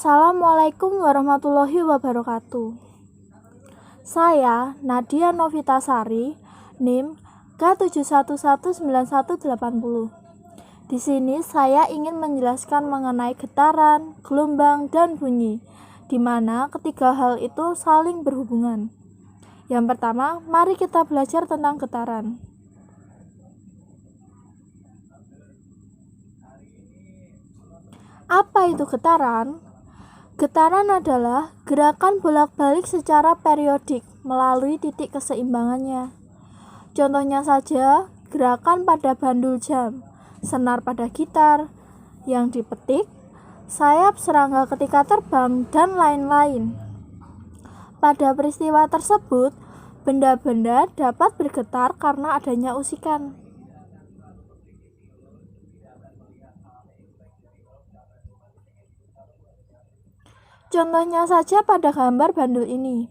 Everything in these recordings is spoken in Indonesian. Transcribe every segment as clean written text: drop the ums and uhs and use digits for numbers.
Assalamualaikum warahmatullahi wabarakatuh. Saya Nadia Novitasari, NIM K711980. Di sini saya ingin menjelaskan mengenai getaran, gelombang, dan bunyi, di mana ketiga hal itu saling berhubungan. Yang pertama, mari kita belajar tentang getaran. Apa itu getaran? Getaran adalah gerakan bolak-balik secara periodik melalui titik keseimbangannya. Contohnya saja, gerakan pada bandul jam, senar pada gitar yang dipetik, sayap serangga ketika terbang, dan lain-lain. Pada peristiwa tersebut, benda-benda dapat bergetar karena adanya usikan. Contohnya saja pada gambar bandul ini.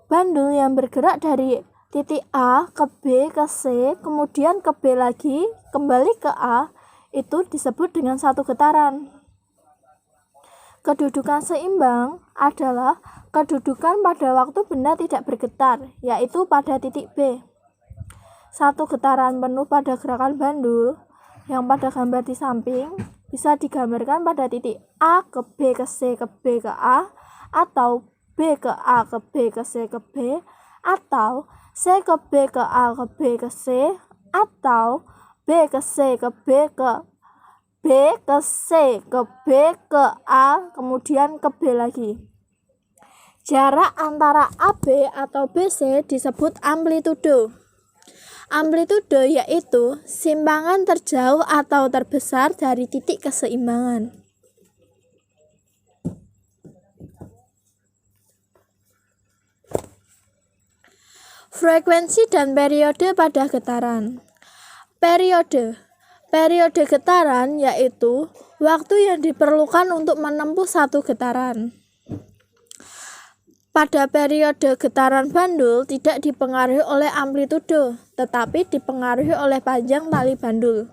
Bandul yang bergerak dari titik A ke B ke C, kemudian ke B lagi, kembali ke A, itu disebut dengan satu getaran. Kedudukan seimbang adalah kedudukan pada waktu benda tidak bergetar, yaitu pada titik B. Satu getaran penuh pada gerakan bandul yang pada gambar di samping bisa digambarkan pada titik A ke B ke C ke B ke A, atau B ke A ke B ke C ke B, atau C ke B ke A ke B ke C, atau B ke C ke B ke B ke C ke B ke A, kemudian ke B lagi. Jarak antara AB atau BC disebut amplitudo. Amplitudo yaitu simpangan terjauh atau terbesar dari titik keseimbangan. Frekuensi dan periode pada getaran. Periode getaran yaitu waktu yang diperlukan untuk menempuh satu getaran. Pada periode getaran bandul tidak dipengaruhi oleh amplitudo, tetapi dipengaruhi oleh panjang tali bandul.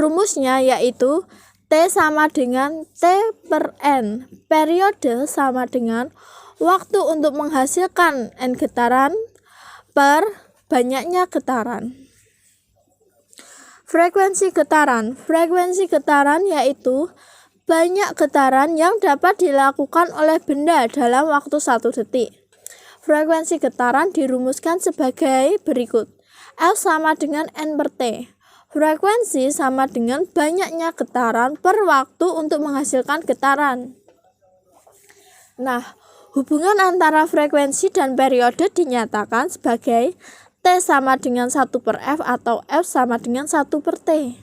Rumusnya yaitu T sama dengan T per N. Periode sama dengan waktu untuk menghasilkan N getaran per banyaknya getaran. Frekuensi getaran yaitu banyak getaran yang dapat dilakukan oleh benda dalam waktu 1 detik. Frekuensi getaran dirumuskan sebagai berikut. F sama dengan N per T. Frekuensi sama dengan banyaknya getaran per waktu untuk menghasilkan getaran. Nah, hubungan antara frekuensi dan periode dinyatakan sebagai T sama dengan 1 per F atau F sama dengan 1 per T.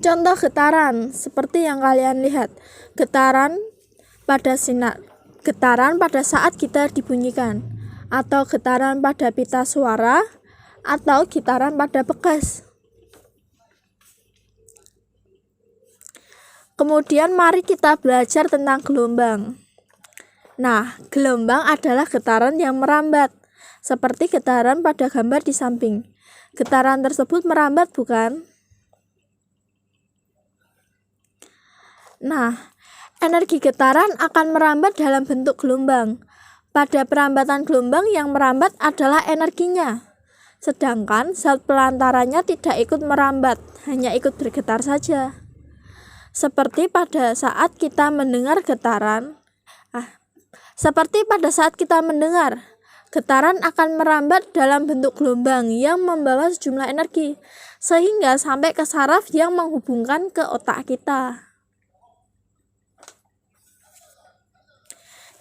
Contoh getaran seperti yang kalian lihat. Getaran pada saat gitar dibunyikan, atau getaran pada pita suara, atau getaran pada bekas. Kemudian mari kita belajar tentang gelombang. Nah, gelombang adalah getaran yang merambat, seperti getaran pada gambar di samping. Getaran tersebut merambat, bukan? Nah, energi getaran akan merambat dalam bentuk gelombang. Pada perambatan gelombang yang merambat adalah energinya, sedangkan zat pelantaranya tidak ikut merambat, hanya ikut bergetar saja. Seperti pada saat kita mendengar getaran, getaran akan merambat dalam bentuk gelombang yang membawa sejumlah energi, sehingga sampai ke saraf yang menghubungkan ke otak kita.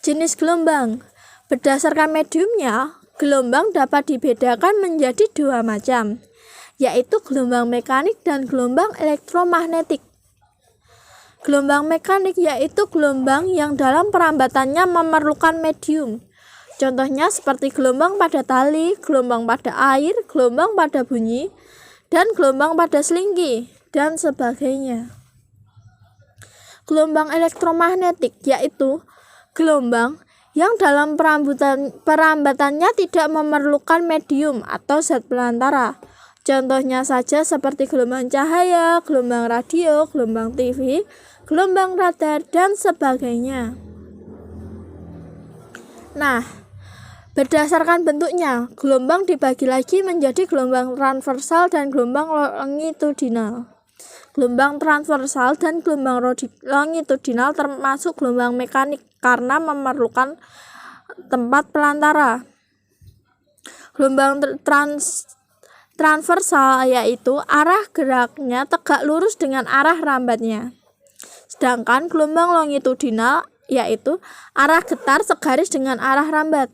Jenis gelombang. Berdasarkan mediumnya, gelombang dapat dibedakan menjadi 2 macam, yaitu gelombang mekanik dan gelombang elektromagnetik. Gelombang mekanik yaitu gelombang yang dalam perambatannya memerlukan medium. Contohnya seperti gelombang pada tali, gelombang pada air, gelombang pada bunyi, dan gelombang pada selingki, dan sebagainya. Gelombang elektromagnetik yaitu gelombang yang dalam perambatannya tidak memerlukan medium atau zat pelantara. Contohnya saja seperti gelombang cahaya, gelombang radio, gelombang TV, gelombang radar, dan sebagainya. Nah, berdasarkan bentuknya, gelombang dibagi lagi menjadi gelombang transversal dan gelombang longitudinal. Gelombang transversal dan gelombang longitudinal termasuk gelombang mekanik karena memerlukan tempat pelantara. Gelombang transversal yaitu arah geraknya tegak lurus dengan arah rambatnya. Sedangkan gelombang longitudinal yaitu arah getar segaris dengan arah rambat.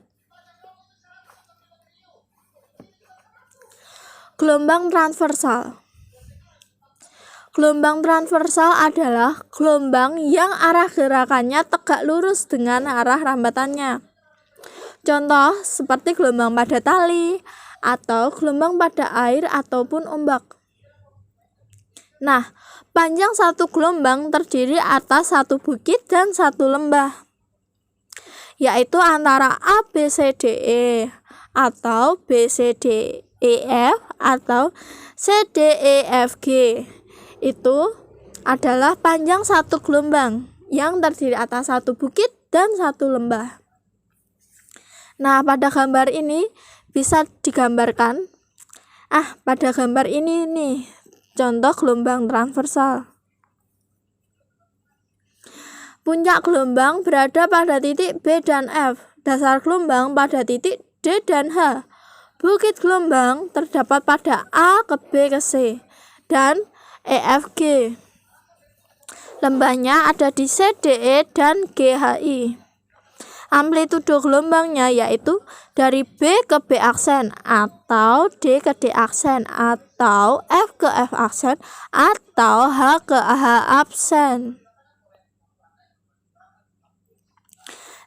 Gelombang transversal. Gelombang transversal adalah gelombang yang arah gerakannya tegak lurus dengan arah rambatannya. Contoh seperti gelombang pada tali atau gelombang pada air ataupun ombak. Nah, panjang satu gelombang terdiri atas satu bukit dan satu lembah, yaitu antara A, B, C, D, E atau B, C, D, E, F atau C, D, E, F, G. Itu adalah panjang satu gelombang yang terdiri atas satu bukit dan satu lembah. Nah, pada gambar ini bisa digambarkan. Pada gambar ini nih, contoh gelombang transversal. Puncak gelombang berada pada titik B dan F. Dasar gelombang pada titik D dan H. Bukit gelombang terdapat pada A ke B ke C dan E, F, G. Lembahnya ada di C, D, E, dan G, H, I. Amplitudo gelombangnya yaitu dari B ke B aksen atau D ke D aksen atau F ke F aksen atau H ke H aksen.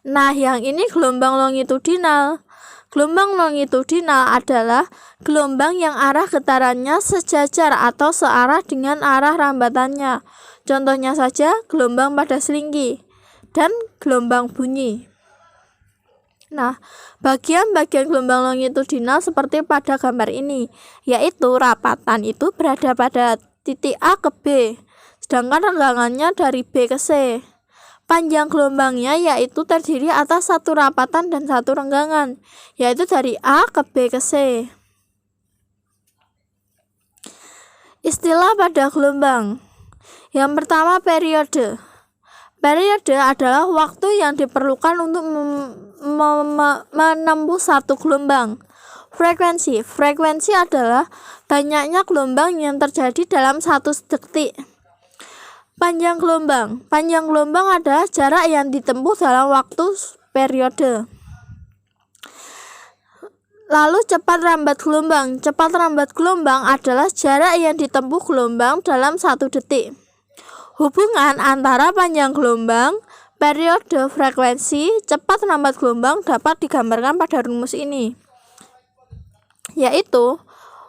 Nah, yang ini gelombang longitudinal. Gelombang longitudinal adalah gelombang yang arah getarannya sejajar atau searah dengan arah rambatannya. Contohnya saja gelombang pada selingki dan gelombang bunyi. Nah, bagian-bagian gelombang longitudinal seperti pada gambar ini, yaitu rapatan itu berada pada titik A ke B, sedangkan renggangannya dari B ke C. Panjang gelombangnya yaitu terdiri atas satu rapatan dan satu renggangan, yaitu dari A ke B ke C. Istilah pada gelombang. Yang pertama, periode. Periode adalah waktu yang diperlukan untuk menempuh satu gelombang. Frekuensi. Frekuensi adalah banyaknya gelombang yang terjadi dalam satu detik. Panjang gelombang. Panjang gelombang adalah jarak yang ditempuh dalam waktu periode. Lalu cepat rambat gelombang. Cepat rambat gelombang adalah jarak yang ditempuh gelombang dalam satu detik. Hubungan antara panjang gelombang, periode, frekuensi, cepat rambat gelombang dapat digambarkan pada rumus ini, yaitu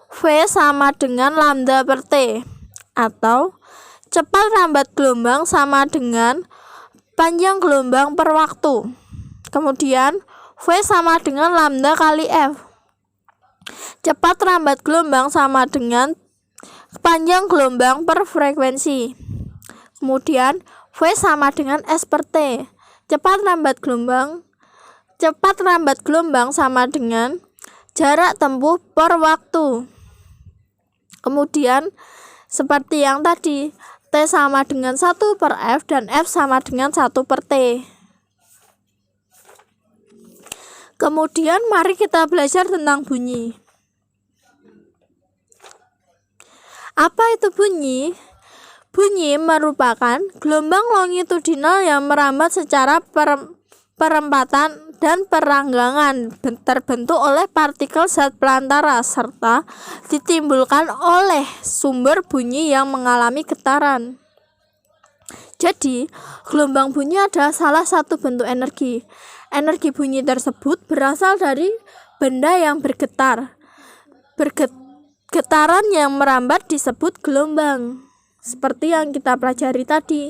V sama dengan lambda per T, atau cepat rambat gelombang sama dengan panjang gelombang per waktu. Kemudian V sama dengan lambda kali F. Cepat rambat gelombang sama dengan panjang gelombang per frekuensi. Kemudian V sama dengan S per T. Cepat rambat gelombang sama dengan jarak tempuh per waktu. Kemudian seperti yang tadi, T sama dengan 1 per F dan F sama dengan 1 per T. Kemudian mari kita belajar tentang bunyi. Apa itu bunyi? Bunyi merupakan gelombang longitudinal yang merambat secara perempatan dan peranggangan terbentuk oleh partikel zat pelantara serta ditimbulkan oleh sumber bunyi yang mengalami getaran. Jadi, gelombang bunyi adalah salah satu bentuk energi. Energi bunyi tersebut berasal dari benda yang bergetar. Getaran yang merambat disebut gelombang, seperti yang kita pelajari tadi.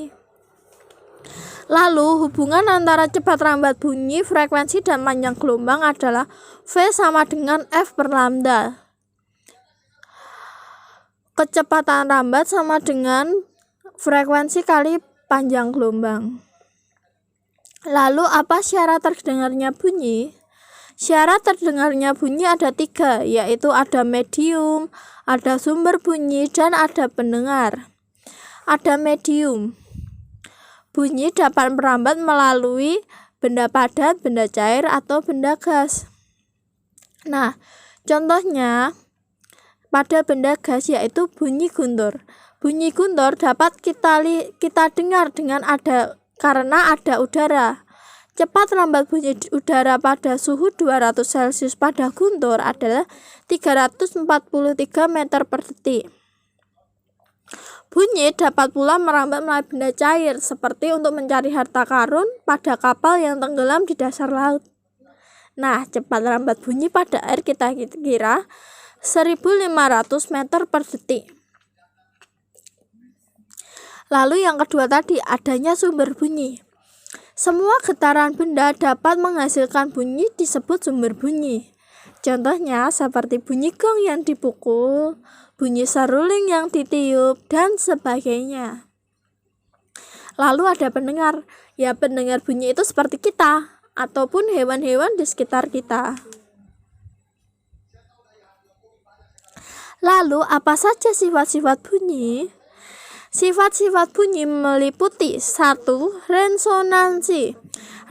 Lalu hubungan antara cepat lambat bunyi, frekuensi, dan panjang gelombang adalah V sama dengan F per lambda. Kecepatan lambat sama dengan frekuensi kali panjang gelombang. Lalu apa syarat terdengarnya bunyi? Syarat terdengarnya bunyi ada 3, yaitu ada medium, ada sumber bunyi, dan ada pendengar. Ada medium. Bunyi dapat merambat melalui benda padat, benda cair, atau benda gas. Nah, contohnya pada benda gas yaitu bunyi guntur. Bunyi guntur dapat kita dengar karena ada udara. Cepat lambat bunyi udara pada suhu 200 Celcius pada guntur adalah 343 meter per detik. Bunyi dapat pula merambat melalui benda cair, seperti untuk mencari harta karun pada kapal yang tenggelam di dasar laut. Nah, cepat lambat bunyi pada air kita kira 1500 meter per detik. Lalu yang kedua tadi, adanya sumber bunyi. Semua getaran benda dapat menghasilkan bunyi disebut sumber bunyi. Contohnya seperti bunyi gong yang dipukul, bunyi seruling yang ditiup, dan sebagainya. Lalu ada pendengar. Ya, pendengar bunyi itu seperti kita ataupun hewan-hewan di sekitar kita. Lalu apa saja sifat-sifat bunyi? Sifat-sifat bunyi meliputi 1. Resonansi.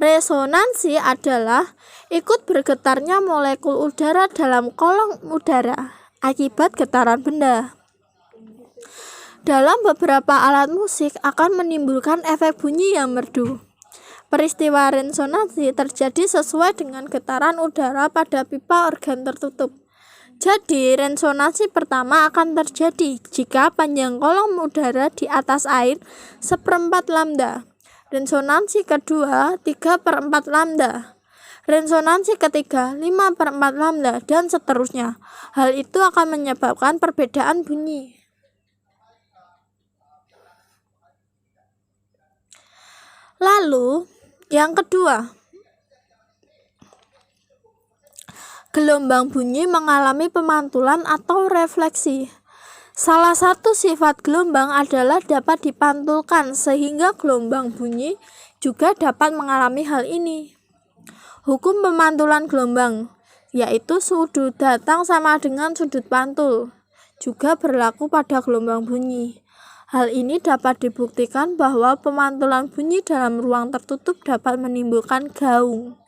Resonansi adalah ikut bergetarnya molekul udara dalam kolom udara akibat getaran benda. Dalam beberapa alat musik akan menimbulkan efek bunyi yang merdu. Peristiwa resonansi terjadi sesuai dengan getaran udara pada pipa organ tertutup. Jadi, resonansi pertama akan terjadi jika panjang kolom udara di atas air 1/4 lambda. Resonansi kedua 3/4 lambda. Resonansi ketiga 5/4 lambda, dan seterusnya. Hal itu akan menyebabkan perbedaan bunyi. Lalu, yang kedua, gelombang bunyi mengalami pemantulan atau refleksi. Salah satu sifat gelombang adalah dapat dipantulkan, sehingga gelombang bunyi juga dapat mengalami hal ini. Hukum pemantulan gelombang, yaitu sudut datang sama dengan sudut pantul, juga berlaku pada gelombang bunyi. Hal ini dapat dibuktikan bahwa pemantulan bunyi dalam ruang tertutup dapat menimbulkan gaung.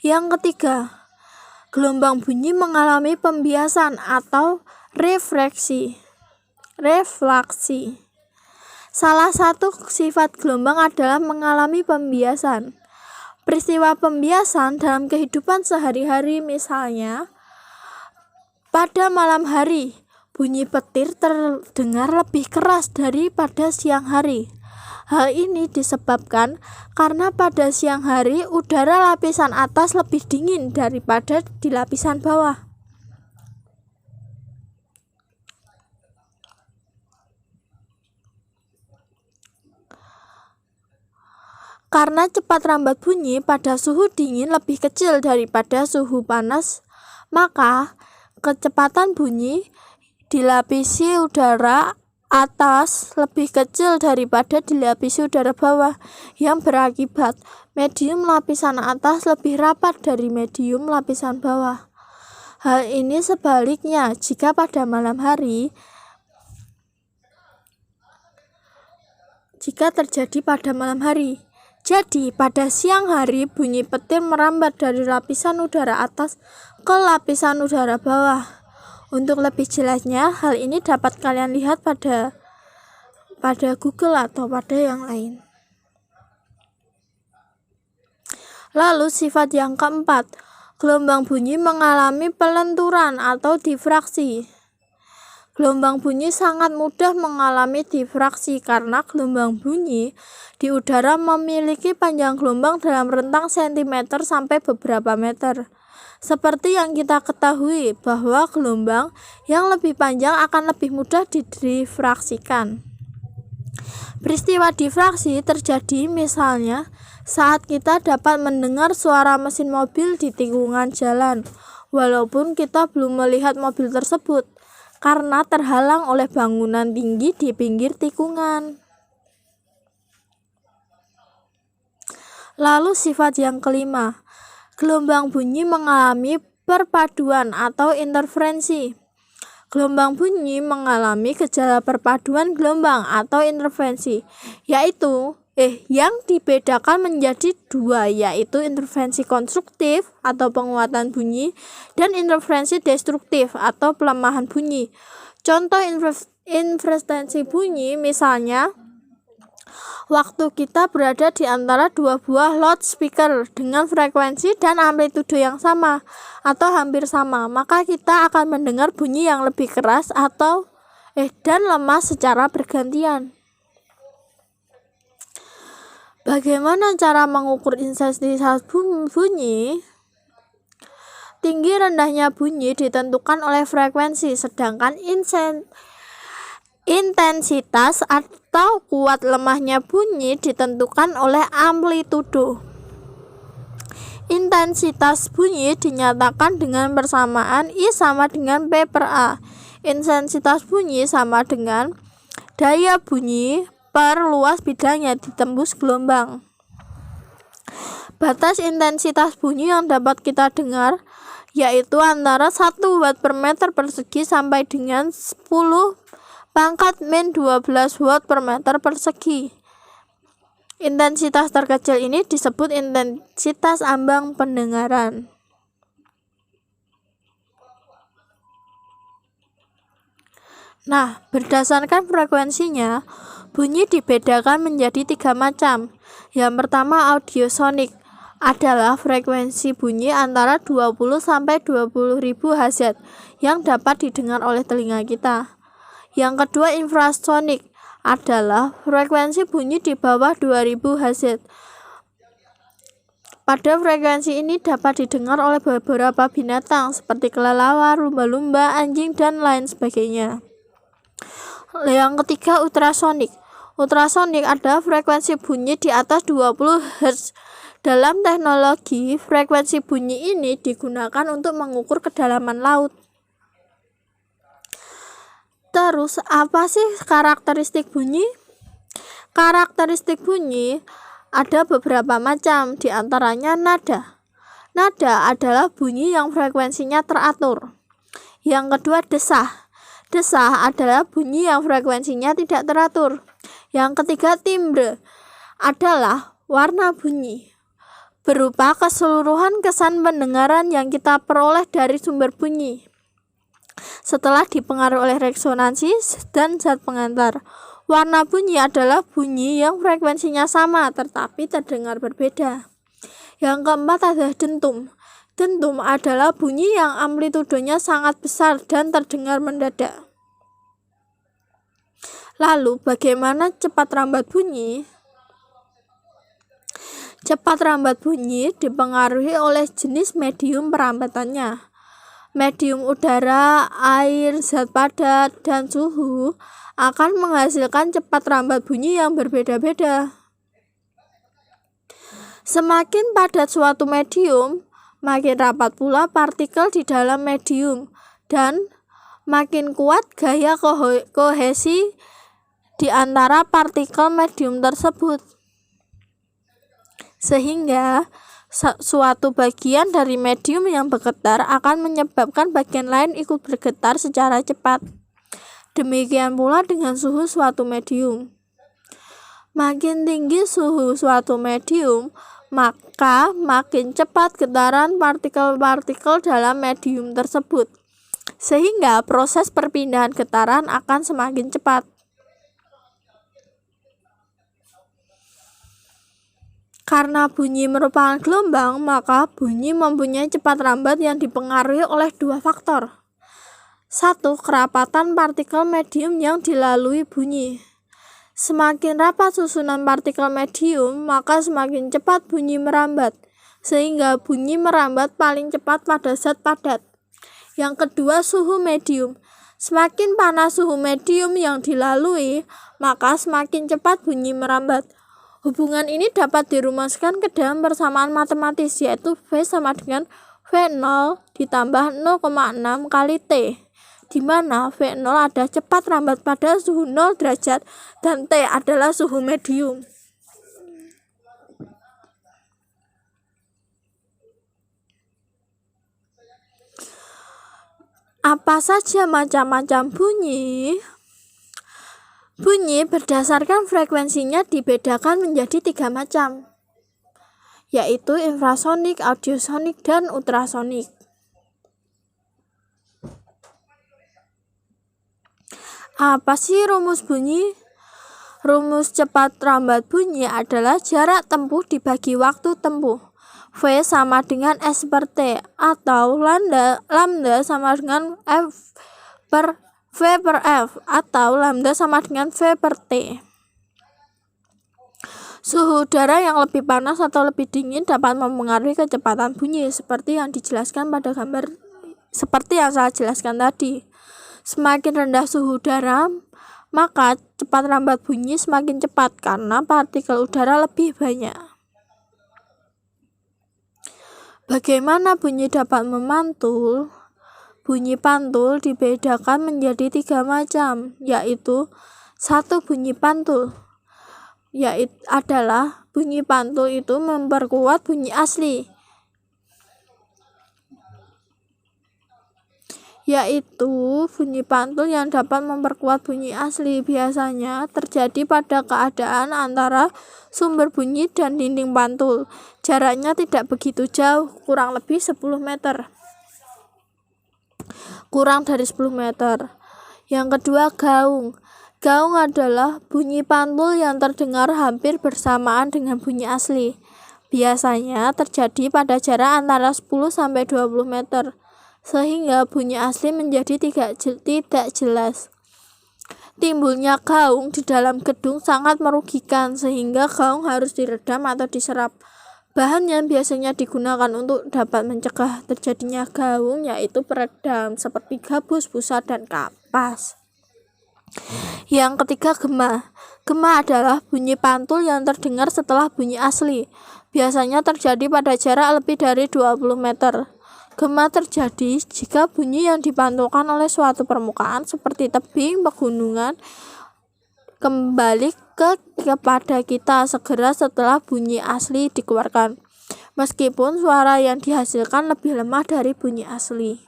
Yang ketiga, gelombang bunyi mengalami pembiasan atau refraksi. Salah satu sifat gelombang adalah mengalami pembiasan. Peristiwa pembiasan dalam kehidupan sehari-hari, misalnya pada malam hari, bunyi petir terdengar lebih keras daripada siang hari. Hal ini disebabkan karena pada siang hari udara lapisan atas lebih dingin daripada di lapisan bawah. Karena cepat lambat bunyi pada suhu dingin lebih kecil daripada suhu panas, maka kecepatan bunyi dilapisi udara atas lebih kecil daripada dilapisi udara bawah, yang berakibat medium lapisan atas lebih rapat dari medium lapisan bawah. Hal ini sebaliknya jika pada malam hari, jika terjadi pada malam hari. Jadi, pada siang hari bunyi petir merambat dari lapisan udara atas ke lapisan udara bawah. Untuk lebih jelasnya, hal ini dapat kalian lihat pada Google atau pada yang lain. Lalu sifat yang keempat, gelombang bunyi mengalami pelenturan atau difraksi. Gelombang bunyi sangat mudah mengalami difraksi karena gelombang bunyi di udara memiliki panjang gelombang dalam rentang sentimeter sampai beberapa meter. Seperti yang kita ketahui bahwa gelombang yang lebih panjang akan lebih mudah didifraksikan. Peristiwa difraksi terjadi misalnya saat kita dapat mendengar suara mesin mobil di tikungan jalan, walaupun kita belum melihat mobil tersebut karena terhalang oleh bangunan tinggi di pinggir tikungan. Lalu sifat yang kelima, gelombang bunyi mengalami perpaduan atau interferensi. Gelombang bunyi mengalami gejala perpaduan gelombang atau interferensi, yaitu yang dibedakan menjadi dua, yaitu interferensi konstruktif atau penguatan bunyi dan interferensi destruktif atau pelemahan bunyi. Contoh interferensi bunyi misalnya waktu kita berada di antara dua buah loudspeaker dengan frekuensi dan amplitude yang sama atau hampir sama, maka kita akan mendengar bunyi yang lebih keras atau dan lemah secara bergantian. Bagaimana cara mengukur intensitas bunyi? Tinggi rendahnya bunyi ditentukan oleh frekuensi, sedangkan intensitas atau kuat lemahnya bunyi ditentukan oleh amplitudo. Intensitas bunyi dinyatakan dengan persamaan I sama dengan P per A. Intensitas bunyi sama dengan daya bunyi per luas bidang yang ditembus gelombang. Batas intensitas bunyi yang dapat kita dengar yaitu antara 1 watt per meter persegi sampai dengan 10⁻12 watt per meter persegi. Intensitas terkecil ini disebut intensitas ambang pendengaran. Nah, berdasarkan frekuensinya, bunyi dibedakan menjadi 3 macam. Yang pertama, audiosonik adalah frekuensi bunyi antara 20 sampai 20.000 Hz yang dapat didengar oleh telinga kita. Yang kedua, infrasonik adalah frekuensi bunyi di bawah 2000 Hz. Pada frekuensi ini dapat didengar oleh beberapa binatang seperti kelelawar, lumba-lumba, anjing, dan lain sebagainya. Yang ketiga, ultrasonik. Ultrasonik adalah frekuensi bunyi di atas 20 Hz. Dalam teknologi, frekuensi bunyi ini digunakan untuk mengukur kedalaman laut. Terus, apa sih karakteristik bunyi? Karakteristik bunyi ada beberapa macam, di antaranya nada. Nada adalah bunyi yang frekuensinya teratur. Yang kedua, desah. Desah adalah bunyi yang frekuensinya tidak teratur. Yang ketiga, timbre adalah warna bunyi, berupa keseluruhan kesan pendengaran yang kita peroleh dari sumber bunyi setelah dipengaruhi oleh resonansi dan zat pengantar. Warna bunyi adalah bunyi yang frekuensinya sama tetapi terdengar berbeda. Yang keempat adalah dentum. Dentum adalah bunyi yang amplitudenya sangat besar dan terdengar mendadak. Lalu, bagaimana cepat rambat bunyi? Cepat rambat bunyi dipengaruhi oleh jenis medium perambatannya. Medium udara, air, zat padat, dan suhu akan menghasilkan cepat rambat bunyi yang berbeda-beda. Semakin padat suatu medium, makin rapat pula partikel di dalam medium dan makin kuat gaya kohesi di antara partikel medium tersebut. Sehingga suatu bagian dari medium yang bergetar akan menyebabkan bagian lain ikut bergetar secara cepat. Demikian pula dengan suhu suatu medium. Makin tinggi suhu suatu medium, maka makin cepat getaran partikel-partikel dalam medium tersebut, sehingga proses perpindahan getaran akan semakin cepat. Karena bunyi merupakan gelombang, maka bunyi mempunyai cepat rambat yang dipengaruhi oleh dua faktor. 1. Kerapatan partikel medium yang dilalui bunyi. Semakin rapat susunan partikel medium, maka semakin cepat bunyi merambat, sehingga bunyi merambat paling cepat pada zat padat. Yang kedua, suhu medium. Semakin panas suhu medium yang dilalui, maka semakin cepat bunyi merambat. Hubungan ini dapat dirumuskan ke dalam persamaan matematis, yaitu V sama dengan V0 ditambah 0,6 kali T, di mana V0 ada cepat rambat pada suhu 0 derajat dan T adalah suhu medium. Apa saja macam-macam bunyi? Bunyi berdasarkan frekuensinya dibedakan menjadi 3 macam, yaitu infrasonik, audiosonik, dan ultrasonik. Apa sih rumus bunyi? Rumus cepat rambat bunyi adalah jarak tempuh dibagi waktu tempuh. V sama dengan S per T, atau lambda sama dengan V per F, atau lambda sama dengan V per T. Suhu udara yang lebih panas atau lebih dingin dapat mempengaruhi kecepatan bunyi, seperti yang saya jelaskan tadi. Semakin rendah suhu udara, maka cepat rambat bunyi semakin cepat karena partikel udara lebih banyak. Bagaimana bunyi dapat memantul? Bunyi pantul dibedakan menjadi 3 macam, yaitu 1. Bunyi pantul, yaitu adalah bunyi pantul itu memperkuat bunyi asli, yaitu bunyi pantul yang dapat memperkuat bunyi asli biasanya terjadi pada keadaan antara sumber bunyi dan dinding pantul. Jaraknya tidak begitu jauh, kurang lebih 10 meter. Kurang dari 10 meter. Yang kedua, gaung. Gaung adalah bunyi pantul yang terdengar hampir bersamaan dengan bunyi asli. Biasanya terjadi pada jarak antara 10 sampai 20 meter. Sehingga bunyi asli menjadi tidak jelas. Timbulnya gaung di dalam gedung sangat merugikan, sehingga gaung harus diredam atau diserap. Bahan yang biasanya digunakan untuk dapat mencegah terjadinya gaung yaitu peredam seperti gabus, busa, dan kapas. Yang ketiga, gema. Gema adalah bunyi pantul yang terdengar setelah bunyi asli. Biasanya terjadi pada jarak lebih dari 20 meter. Gema terjadi jika bunyi yang dipantulkan oleh suatu permukaan seperti tebing, pegunungan kembali kepada kita segera setelah bunyi asli dikeluarkan, meskipun suara yang dihasilkan lebih lemah dari bunyi asli.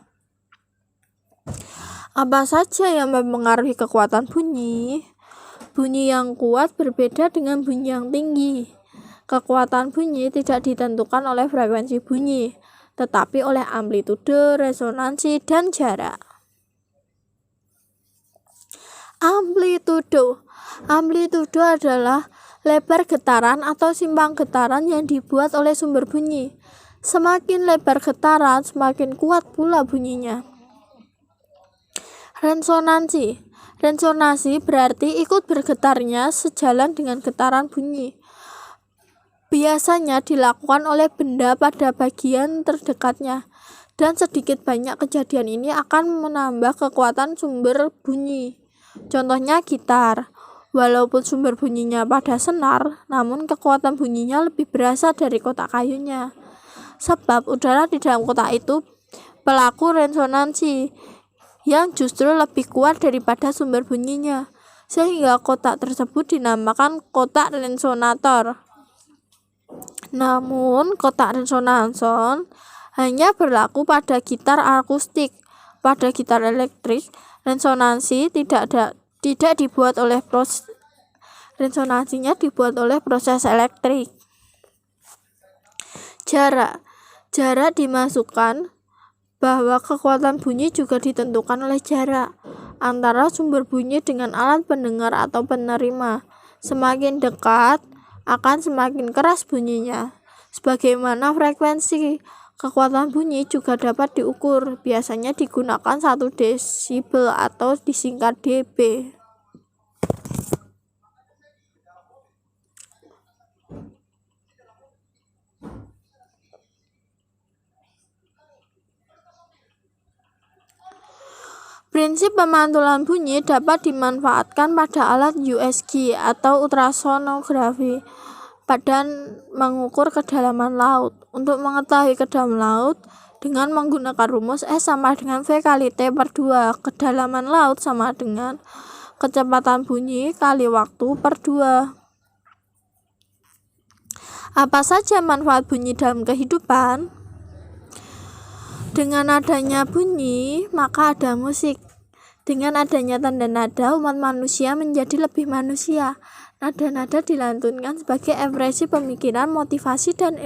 Apa saja yang mempengaruhi kekuatan bunyi? Bunyi yang kuat berbeda dengan bunyi yang tinggi. Kekuatan bunyi tidak ditentukan oleh frekuensi bunyi, tetapi oleh amplitude, resonansi, dan jarak. Amplitude adalah lebar getaran atau simpang getaran yang dibuat oleh sumber bunyi. Semakin lebar getaran, semakin kuat pula bunyinya. Resonansi berarti ikut bergetarnya sejalan dengan getaran bunyi. Biasanya dilakukan oleh benda pada bagian terdekatnya, dan sedikit banyak kejadian ini akan menambah kekuatan sumber bunyi. Contohnya gitar. Walaupun sumber bunyinya pada senar, namun kekuatan bunyinya lebih berasal dari kotak kayunya. Sebab udara di dalam kotak itu pelaku resonansi yang justru lebih kuat daripada sumber bunyinya, sehingga kotak tersebut dinamakan kotak resonator. Namun, kotak resonator hanya berlaku pada gitar akustik. Pada gitar elektrik, resonansinya dibuat oleh proses elektrik. Jarak dimasukkan bahwa kekuatan bunyi juga ditentukan oleh jarak antara sumber bunyi dengan alat pendengar atau penerima. Semakin dekat akan semakin keras bunyinya. Sebagaimana frekuensi, kekuatan bunyi juga dapat diukur. Biasanya digunakan 1 desibel atau disingkat dB. Prinsip pemantulan bunyi dapat dimanfaatkan pada alat USG atau ultrasonografi dan mengukur kedalaman laut. Untuk mengetahui kedalaman laut dengan menggunakan rumus S sama dengan V kali T per 2. Kedalaman laut sama dengan kecepatan bunyi kali waktu per 2. Apa saja manfaat bunyi dalam kehidupan? Dengan adanya bunyi, maka ada musik. Dengan adanya tanda nada, umat manusia menjadi lebih manusia. Nada-nada dilantunkan sebagai ekspresi pemikiran, motivasi, dan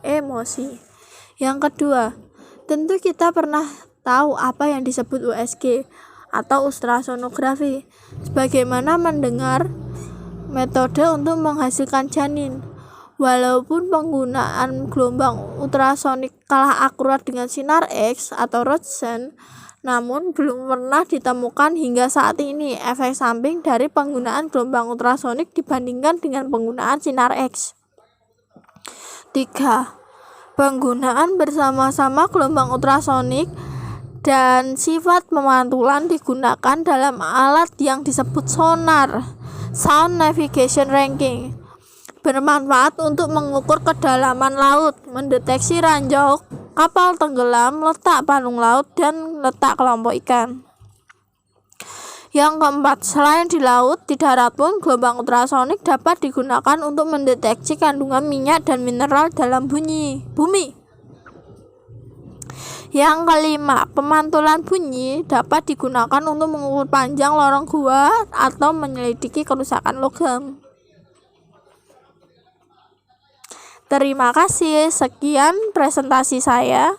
emosi. Yang kedua, tentu kita pernah tahu apa yang disebut USG atau ultrasonografi, sebagaimana mendengar metode untuk menghasilkan janin. Walaupun penggunaan gelombang ultrasonik kalah akurat dengan sinar X atau Roentgen, namun belum pernah ditemukan hingga saat ini efek samping dari penggunaan gelombang ultrasonik dibandingkan dengan penggunaan sinar X. 3. Penggunaan bersama-sama gelombang ultrasonik dan sifat pemantulan digunakan dalam alat yang disebut sonar, Sound Navigation Ranking. Bermanfaat untuk mengukur kedalaman laut, mendeteksi ranjau kapal tenggelam, letak palung laut, dan letak kelompok ikan. Yang keempat, selain di laut, di darat pun gelombang ultrasonik dapat digunakan untuk mendeteksi kandungan minyak dan mineral dalam bumi. Yang kelima, pemantulan bunyi dapat digunakan untuk mengukur panjang lorong gua atau menyelidiki kerusakan logam. Terima kasih, sekian presentasi saya.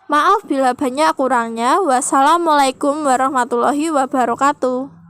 Maaf bila banyak kurangnya. Wassalamualaikum warahmatullahi wabarakatuh.